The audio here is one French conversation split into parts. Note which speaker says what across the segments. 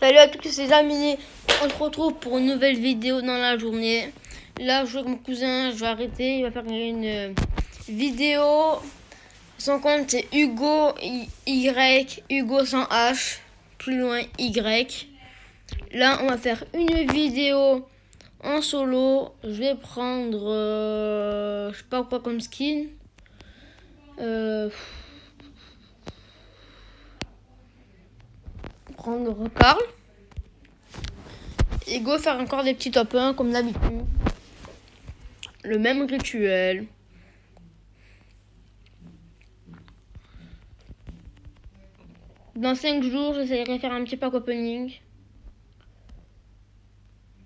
Speaker 1: Salut à tous les amis, on se retrouve pour une nouvelle vidéo dans la journée. Là je joue avec mon cousin, je vais arrêter, il va faire une vidéo. Son compte c'est Hugo Y, Hugo sans H, plus loin Y. Là on va faire une vidéo en solo. Je vais prendre je sais pas quoi comme skin. Prendre Carl. Et go faire encore des petits top 1 comme d'habitude. Le même rituel. Dans 5 jours, j'essaierai de faire un petit pack opening.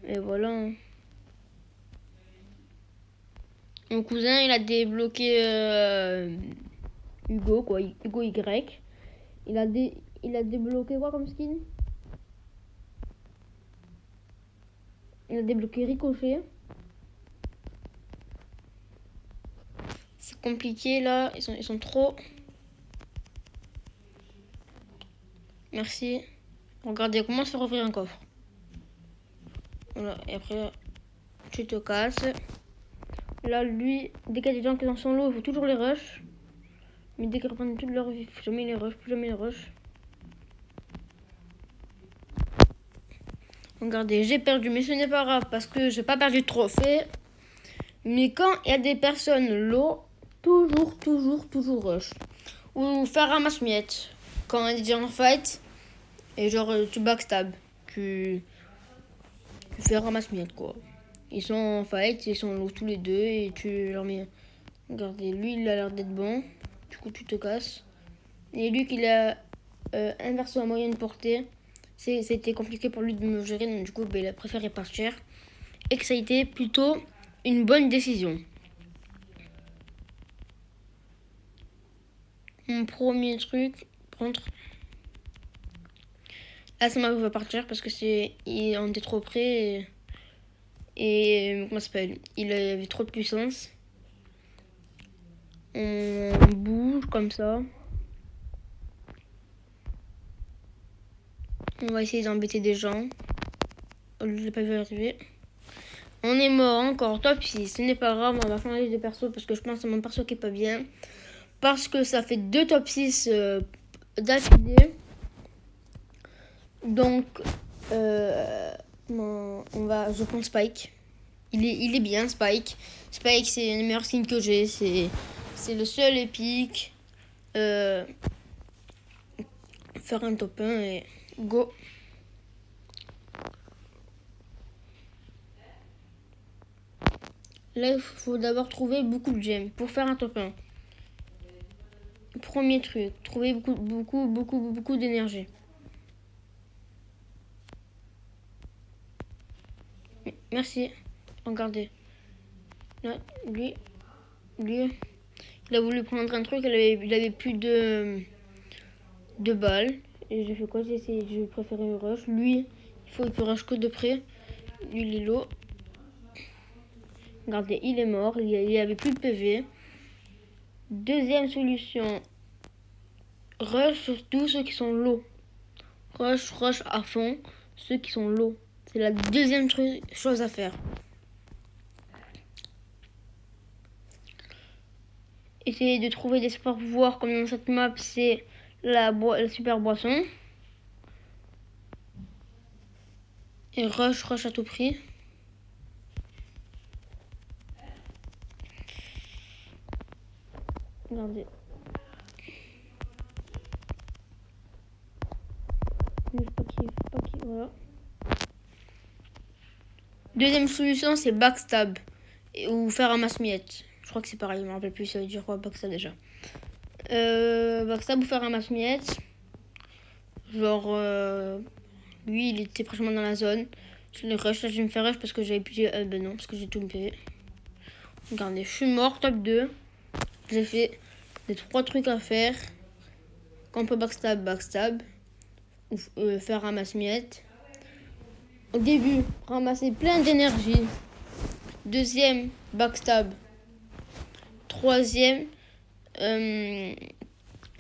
Speaker 1: Et voilà. Mon cousin, il a débloqué Hugo, quoi. Hugo Y. Il a débloqué quoi comme skin? Il a débloqué Ricochet. C'est compliqué là. Ils sont trop. Merci. Regardez comment se faire ouvrir un coffre. Voilà. Et après, tu te casses. Là, lui, dès qu'il y a des gens qui sont dans son lot, il faut toujours les rush. Mais dès qu'ils reprennent toute leur vie, il faut jamais les rush, plus jamais les rush. Regardez, j'ai perdu, mais ce n'est pas grave parce que j'ai pas perdu de trophée. Mais quand il y a des personnes low, toujours rush. Ou faire ramasse-miettes. Quand on est déjà en fight, et genre tu backstab, tu fais ramasse-miettes quoi. Ils sont en fight, ils sont low tous les deux et tu leur mets. Regardez, lui il a l'air d'être bon, du coup tu te casses. Et lui qui a un perso à moyenne portée. C'était compliqué pour lui de me gérer, donc du coup il a préféré partir. Et que ça a été plutôt une bonne décision. Mon premier truc, prendre. Là ça va partir parce que on était trop près et comment ça s'appelle, il avait trop de puissance. On bouge comme ça. On va essayer d'embêter des gens. Je l'ai pas vu arriver. On est mort encore, top 6. Ce n'est pas grave, on va changer de perso parce que je pense que c'est mon perso qui est pas bien. Parce que ça fait 2 top 6 d'affilée. Donc, je prends Spike. Il est bien, Spike. Spike, c'est le meilleur skin que j'ai. C'est le seul épique. Faire un top 1 et go. Là, il faut d'abord trouver beaucoup de gemmes pour faire un top 1. Premier truc, trouver beaucoup d'énergie. Merci. Regardez. Là, lui, il a voulu prendre un truc, il avait plus de balles. Et j'ai fait quoi? J'ai préféré rush. Lui, il peut rush que de près. Lui, il est low. Regardez, il est mort. Il avait plus de PV. Deuxième solution. Rush surtout ceux qui sont low. Rush à fond ceux qui sont low. C'est la deuxième chose à faire. Essayez de trouver des super pouvoirs comme dans cette map, c'est la super boisson. Et rush à tout prix. Regardez. Pas qui, voilà. Deuxième solution, c'est backstab. Ou faire un masse-miette. Je crois que c'est pareil, je me rappelle plus, ça veut dire quoi backstab déjà. Backstab ou faire un masse-miette. Genre, lui, il était pratiquement dans la zone. Je l'ai rush, là je vais me faire rush parce que j'avais plus. Ben non, parce que j'ai tout me fait. Regardez, je suis mort, top 2. J'ai fait les 3 trucs à faire. Quand on peut backstab. Ou faire un masse-miette. Au début, ramasser plein d'énergie. Deuxième, backstab. Troisième,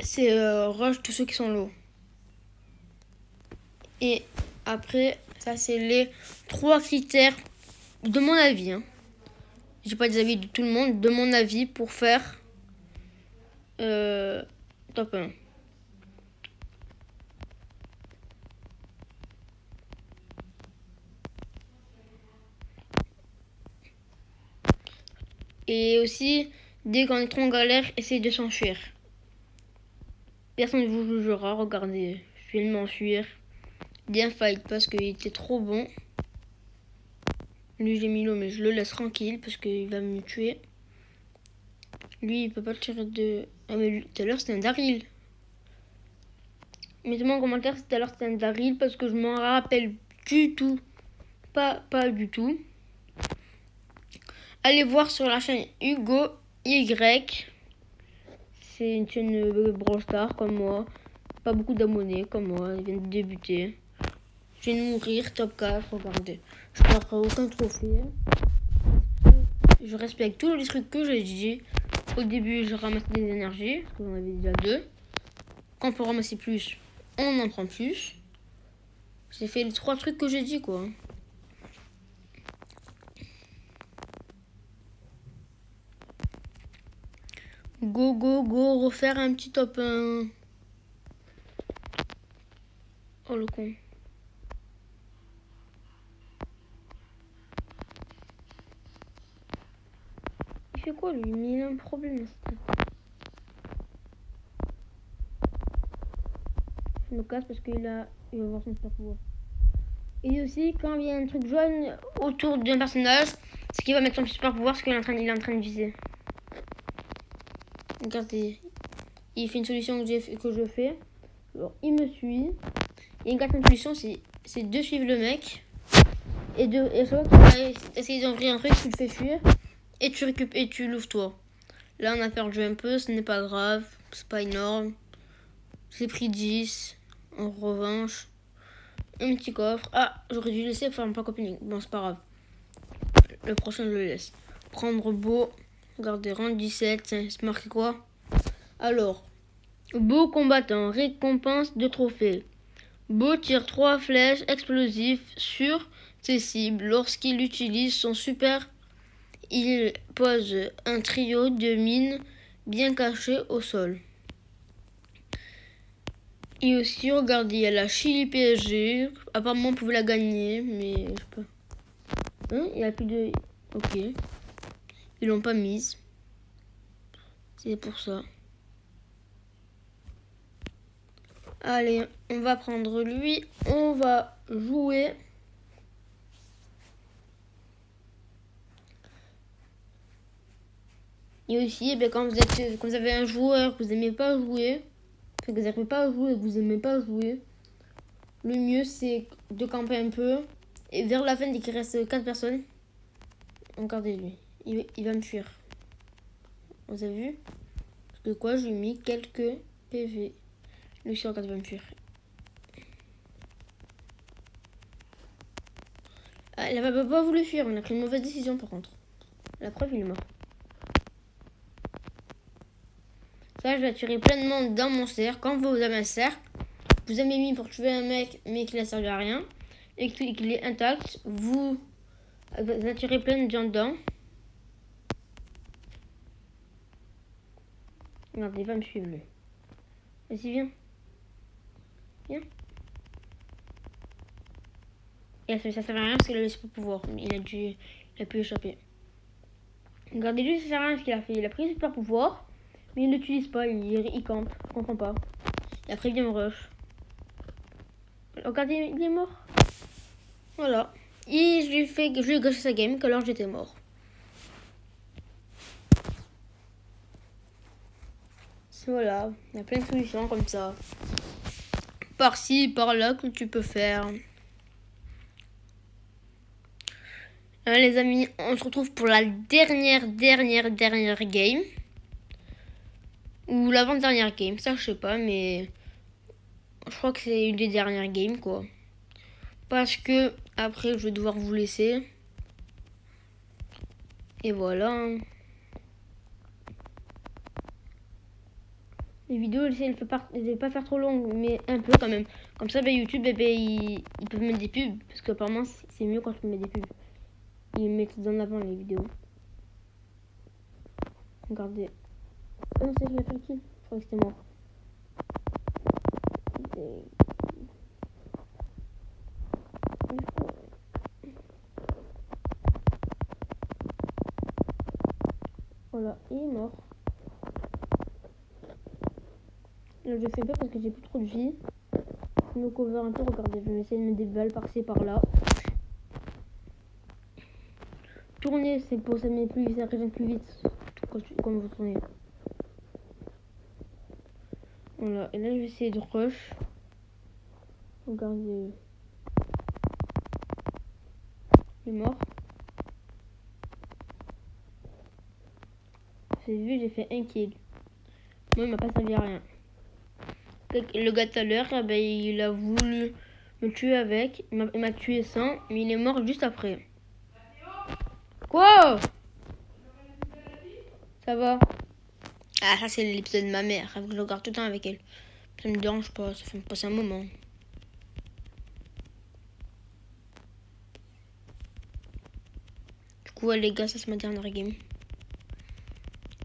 Speaker 1: c'est rush tous ceux qui sont low. Et Après, ça c'est les 3 critères de mon avis. Hein. J'ai pas des avis de tout le monde, de mon avis pour faire top 1. Et aussi, dès qu'on est trop en galère, essayez de s'enfuir. Personne ne vous jugera, regardez, je viens de m'enfuir. Bien fight parce qu'il était trop bon. Lui j'ai mis l'eau mais je le laisse tranquille parce qu'il va me tuer. Lui il peut pas le tirer de... Ah mais lui, tout à l'heure c'était un Daryl. Mettez-moi en commentaire si tout à l'heure c'était un Daryl parce que je m'en rappelle du tout. Pas du tout. Allez voir sur la chaîne Hugo Y. C'est une chaîne Brawl Stars comme moi. Pas beaucoup d'abonnés comme moi. Il vient de débuter. Je viens de mourir, top 4, regardez. Je perds aucun trophée. Je respecte tous les trucs que j'ai dit. Au début, je ramasse des énergies, parce que j'en avais déjà 2. Quand on peut ramasser plus, on en prend plus. J'ai fait les 3 trucs que j'ai dit, quoi. Go, go, go, refaire un petit top 1. Oh, le con. Il fait quoi, lui? Mais il a un problème, je me casse parce qu'il va voir son super pouvoir. Et aussi, quand il y a un truc jaune autour d'un personnage, c'est qu'il va mettre son super pouvoir parce qu'il est en train de viser. Regardez, il fait une solution que je fais. Alors, il me suit. Et une quatrième solution, c'est de suivre le mec. Et chaque fois qu'il va essayer d'ouvrir un truc, tu le fais fuir. Et tu récupères et tu l'ouvres toi. Là, on a perdu un peu, ce n'est pas grave. C'est pas énorme. J'ai pris 10. En revanche, un petit coffre. Ah, j'aurais dû laisser faire un pack opening. Bon, c'est pas grave. Le prochain, je le laisse. Prendre beau. Regardez, rang 17. C'est marqué quoi? Alors, beau combattant. Récompense de trophée. Beau tire 3 flèches explosives sur ses cibles. Lorsqu'il utilise son super, il pose un trio de mines bien cachées au sol. Et aussi, regardez, il y a la Chili PSG. Apparemment, on pouvait la gagner, mais je sais pas. Hein, il n'y a plus de... Ok. Ils l'ont pas mise. C'est pour ça. Allez, on va prendre lui. On va jouer. Et aussi, quand vous avez un joueur que vous n'aimez pas jouer, que vous n'arrivez pas à jouer et que vous n'aimez pas jouer, le mieux c'est de camper un peu. Et vers la fin, dès qu'il reste 4 personnes, regardez-lui. Il va me fuir. Vous avez vu? Parce que quoi, je lui ai mis quelques PV. Lui aussi, regarde, il va me fuir. Ah, il n'a pas voulu fuir. On a pris une mauvaise décision par contre. La preuve, il est mort. Ça, je vais attirer plein de monde dans mon cercle. Quand vous avez un cercle, vous avez mis pour tuer un mec, mais qu'il n'a servi à rien, et qu'il est intact, vous attirez plein de gens dedans. Regardez, il va me suivre lui. Vas-y, viens. Viens. Et ça sert à rien parce qu'il a le super pouvoir. Il a pu échapper. Regardez-lui, ça sert à rien ce qu'il a fait. Il a pris le super pouvoir, mais il ne l'utilise pas. Il campe. Je comprends pas. Et après, il vient me rush. Regardez, il est mort. Voilà. Et je lui ai gâché sa game, qu'alors j'étais mort. Voilà. Il y a plein de solutions comme ça. Par-ci, par-là que tu peux faire. Les amis, on se retrouve pour la dernière game. Ou l'avant-dernière game, ça je sais pas, mais je crois que c'est une des dernières games quoi. Parce que après je vais devoir vous laisser. Et voilà. Les vidéos, j'essaie de pas faire trop longues, mais un peu quand même. Comme ça, YouTube, ils peuvent mettre des pubs. Parce qu'apparemment, c'est mieux quand tu mets des pubs. Ils mettent en avant les vidéos. Regardez. Oh non, c'est je l'ai fait le kill. Je crois que c'était mort. Voilà, il est mort. Là, je fais peur parce que j'ai plus trop de vie. Je me cover un peu, regardez, je vais essayer de mettre des balles par-ci par-là. Tourner, c'est pour ça met plus vite, ça régène plus vite quand vous tournez. Voilà, et là je vais essayer de rush. Regardez. Il est mort. Vous avez vu, j'ai fait un kill. Moi, il m'a pas servi à rien. Le gars tout à l'heure, ben, il a voulu me tuer avec. Il m'a tué sans, mais il est mort juste après. Quoi? Ça va? Ah, ça c'est l'épisode de ma mère. Je le regarde tout le temps avec elle. Ça me dérange pas, ça fait me passer un moment. Du coup, ouais, les gars, ça c'est ma dernière game.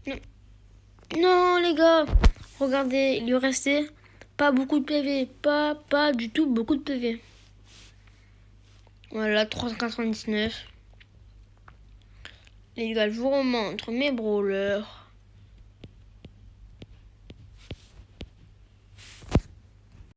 Speaker 1: Non. Non, les gars. Regardez, il lui restait pas beaucoup de PV. Pas du tout beaucoup de PV. Voilà, 399. Les gars, je vous remontre mes brawlers.